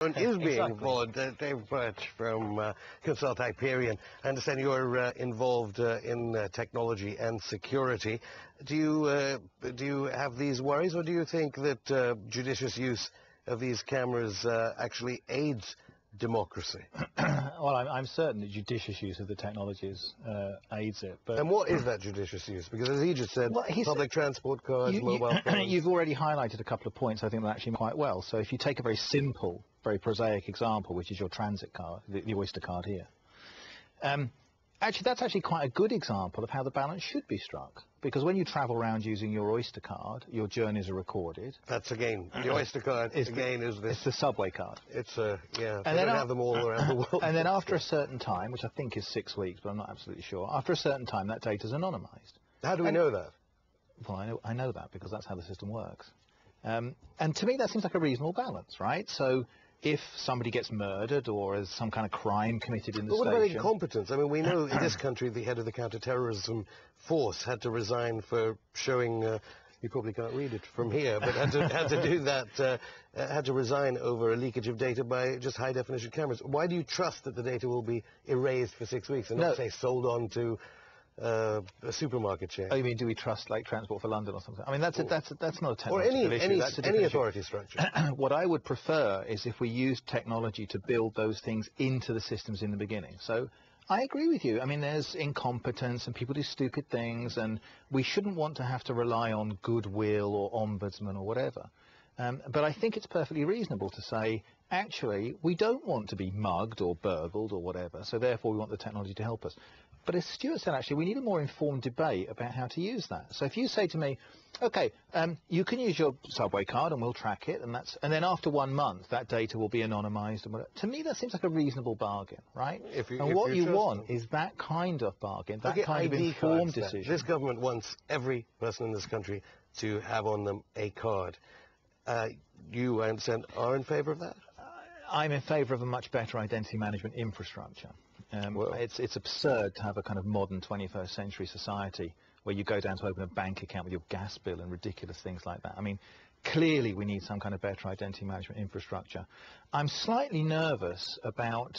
Is being followed. Dave Birch from Consult Hyperion. I understand you're involved in technology and security. Do you have these worries, or do you think that judicious use of these cameras actually aids democracy? Well, I'm certain that judicious use of the technologies aids it. But and what is that judicious use? Because as he just said, public transport cards, mobile phones. You've already highlighted a couple of points I think that actually quite well. So if you take a very simple, very prosaic example, which is your transit card, the Oyster card here, actually that's actually quite a good example of how the balance should be struck. Because when you travel around using your Oyster card, your journeys are recorded. That's again, the Oyster card is this. It's the subway card. It's yeah, and they don't have them all around the world. And then after a certain time, which I think is 6 weeks, but I'm not absolutely sure, after a certain time that data's anonymized. How do we know that? Well, I know that because that's how the system works. And to me that seems like a reasonable balance, right? So if somebody gets murdered or has some kind of crime committed in the station... What about incompetence? I mean, we know in this country the head of the counter-terrorism force had to resign for showing... you probably can't read it from here, but had to do that, had to resign over a leakage of data by just high-definition cameras. Why do you trust that the data will be erased for 6 weeks and not, say, sold on to a supermarket chain? Oh, you mean do we trust, like, Transport for London or something? I mean, that's not a technological or any authority structure. What I would prefer is if we use technology to build those things into the systems in the beginning. So I agree with you. I mean, there's incompetence and people do stupid things, and we shouldn't want to have to rely on goodwill or ombudsman or whatever. But I think it's perfectly reasonable to say, actually, we don't want to be mugged or burgled or whatever, so therefore we want the technology to help us. But as Stuart said, actually, we need a more informed debate about how to use that. So if you say to me, OK, you can use your subway card and we'll track it, and then after 1 month that data will be anonymised. And to me, that seems like a reasonable bargain, right? And what you want is that kind of bargain, that kind of informed decision. This government wants every person in this country to have on them a card. You, I understand, are in favour of that? I'm in favour of a much better identity management infrastructure. It's absurd to have a kind of modern 21st century society where you go down to open a bank account with your gas bill and ridiculous things like that. I mean, clearly we need some kind of better identity management infrastructure. I'm slightly nervous about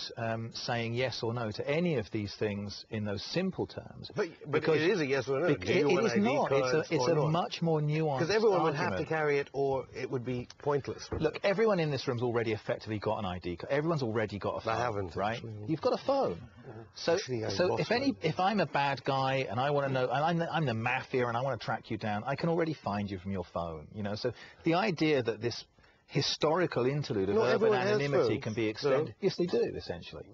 saying yes or no to any of these things in those simple terms. But it is a yes or no. It is not. It's a much more nuanced because everyone would have to carry it or it would be pointless. Look, everyone in this room's already effectively got an ID card. Everyone's already got a phone. I haven't, right? Actually. You've got a phone. So if I'm a bad guy and I want to know, and I'm the mafia and I want to track you down, I can already find you from your phone. You know, so the idea that this historical interlude of urban anonymity can be extended. So. Yes, they do, essentially.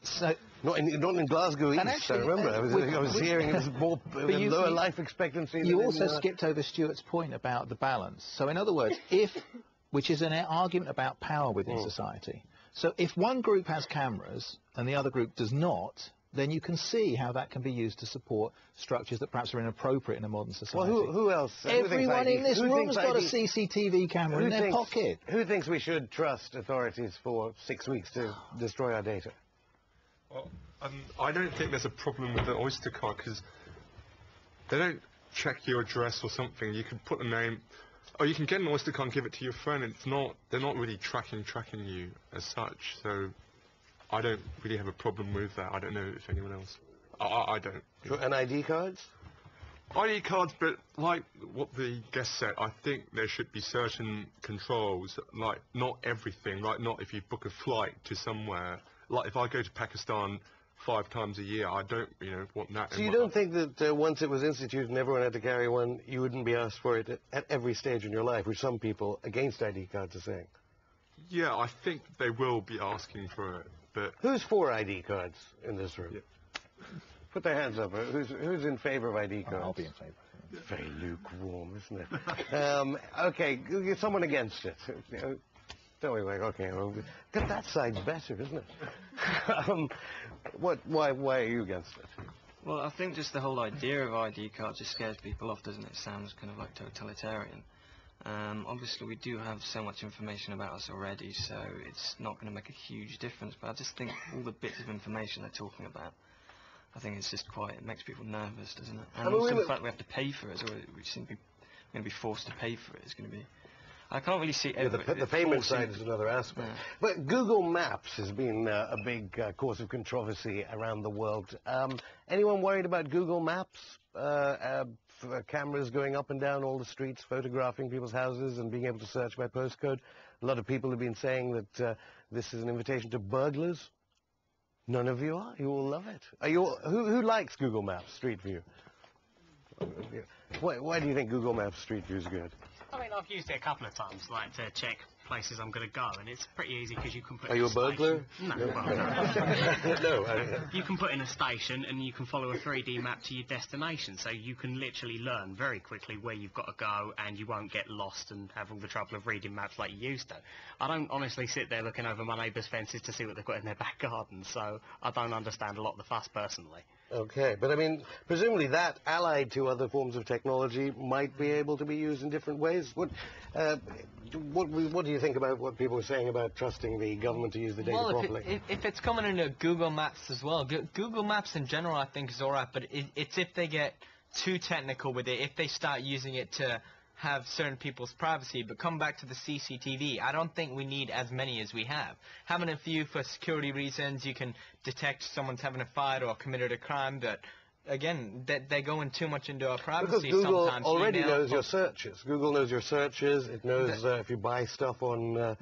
So not in Glasgow East, actually, I remember. I was hearing it was more lower life expectancy. You also skipped over Stuart's point about the balance. So in other words, which is an argument about power within society. So if one group has cameras and the other group does not, then you can see how that can be used to support structures that perhaps are inappropriate in a modern society. Well, who else? Everyone in this room's got a CCTV camera in their pocket. Who thinks we should trust authorities for 6 weeks to destroy our data? Well, I don't think there's a problem with the Oyster card because they don't check your address or something. You can put a name, or you can get an Oyster card and give it to your friend. They're not really tracking you as such. So I don't really have a problem with that. I don't know if anyone else. I don't. Sure. And ID cards? ID cards, but like what the guest said, I think there should be certain controls, like not everything, right? Not if you book a flight to somewhere. Like if I go to Pakistan 5 times a year, I don't, want that. So you don't think that once it was instituted and everyone had to carry one, you wouldn't be asked for it at every stage in your life, which some people against ID cards are saying? Yeah, I think they will be asking for it. But who's for ID cards in this room? Yeah. Put their hands up. Who's in favour of ID cards? I'll be in favour. Very lukewarm, isn't it? Okay, someone against it. Don't we? Okay, well, that side's better, isn't it? Why are you against it? Well, I think just the whole idea of ID cards just scares people off, doesn't it? It sounds kind of like totalitarian. Obviously we do have so much information about us already, so it's not going to make a huge difference, but I just think all the bits of information they're talking about, I think it's just it makes people nervous, doesn't it? And also the fact we have to pay for it, or we seem to be going to be forced to pay for it, is going to be I can't really see Yeah, the payment side is another aspect. Yeah. But Google Maps has been a big cause of controversy around the world. Anyone worried about Google Maps? Cameras going up and down all the streets, photographing people's houses and being able to search by postcode. A lot of people have been saying that this is an invitation to burglars. None of you are. You all love it. Are you all, who likes Google Maps Street View? Why do you think Google Maps Street View is good? I mean, I've used it a couple of times, like to check places I'm going to go, and it's pretty easy because you can put. Are you a burglar? No. No. You can put in a station, and you can follow a 3D map to your destination, so you can literally learn very quickly where you've got to go, and you won't get lost and have all the trouble of reading maps like you used to. I don't honestly sit there looking over my neighbours' fences to see what they've got in their back garden, so I don't understand a lot of the fuss personally. Okay, but I mean, presumably that, allied to other forms of technology, might be able to be used in different ways. What do you think about what people are saying about trusting the government to use the data properly? If it's coming into Google Maps as well, Google Maps in general I think is alright, but it's if they get too technical with it, if they start using it to have certain people's privacy. But come back to the CCTV, I don't think we need as many as we have. Having a few for security reasons, you can detect someone's having a fight or committed a crime, but again, they're going too much into our privacy. Because Google sometimes already knows your searches. Google knows your searches. It knows if you buy stuff on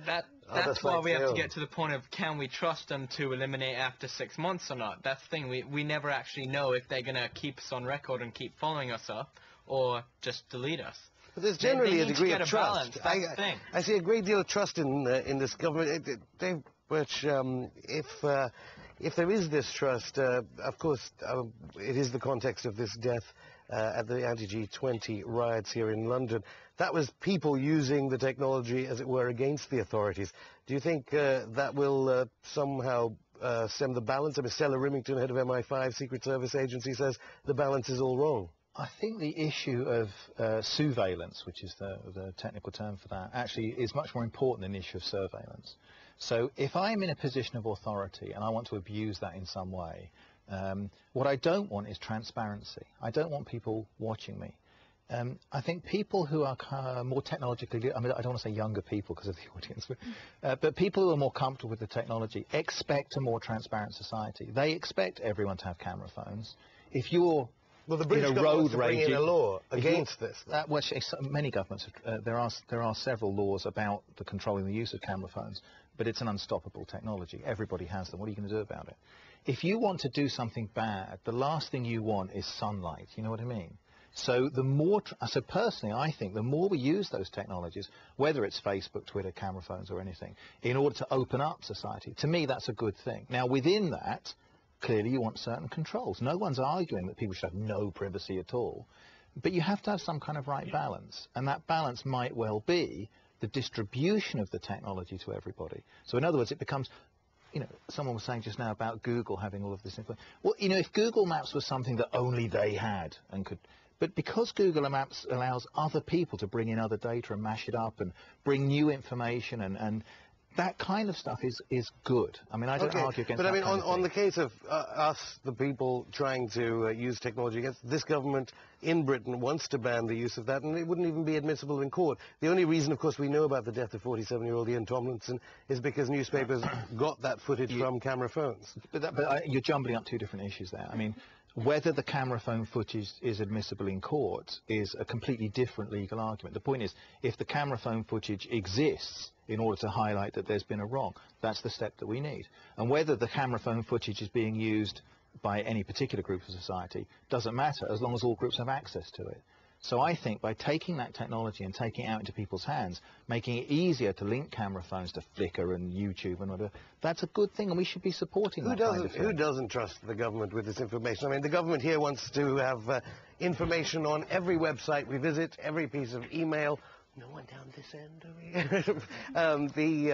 that's why we have to get to the point of, can we trust them to eliminate after 6 months or not? That's the thing. We never actually know if they're going to keep us on record and keep following us up or just delete us. But there's generally a degree of trust. That's the thing. I see a great deal of trust in this government. Dave Birch, if there is this trust, of course, it is the context of this death at the anti-G20 riots here in London. That was people using the technology, as it were, against the authorities. Do you think that will somehow stem the balance? I mean, Stella Rimington, head of MI5, Secret Service agency, says the balance is all wrong. I think the issue of surveillance, which is the technical term for that, actually is much more important than the issue of surveillance. So if I'm in a position of authority and I want to abuse that in some way, what I don't want is transparency. I don't want people watching me. I think people who are more technologically, I mean, I don't want to say younger people because of the audience, but people who are more comfortable with the technology expect a more transparent society. They expect everyone to have camera phones. If you're the British government wants to bring in a law against this. Well, many governments, there are several laws about controlling the use of camera phones, but it's an unstoppable technology. Everybody has them. What are you going to do about it? If you want to do something bad, the last thing you want is sunlight. You know what I mean? So so personally, I think the more we use those technologies, whether it's Facebook, Twitter, camera phones, or anything, in order to open up society, to me that's a good thing. Now, within that, clearly you want certain controls. No one's arguing that people should have no privacy at all, but you have to have some kind of right balance, and that balance might well be the distribution of the technology to everybody. So in other words, it becomes, someone was saying just now about Google having all of this information. Well, if Google Maps was something that only they had and could, but because Google Maps allows other people to bring in other data and mash it up and bring new information and that kind of stuff is good. I mean, I don't argue against that. But I mean, on the case of us, the people trying to use technology against this government in Britain wants to ban the use of that, and it wouldn't even be admissible in court. The only reason, of course, we know about the death of 47-year-old Ian Tomlinson is because newspapers got that footage from camera phones. But you're jumbling up two different issues there. I mean, whether the camera phone footage is admissible in court is a completely different legal argument. The point is, if the camera phone footage exists in order to highlight that there's been a wrong, that's the step that we need. And whether the camera phone footage is being used by any particular group of society doesn't matter, as long as all groups have access to it. So I think by taking that technology and taking it out into people's hands, making it easier to link camera phones to Flickr and YouTube and whatever, that's a good thing, and we should be supporting that kind of thing. Who doesn't trust the government with this information? I mean, the government here wants to have information on every website we visit, every piece of email. No one down this end, are we?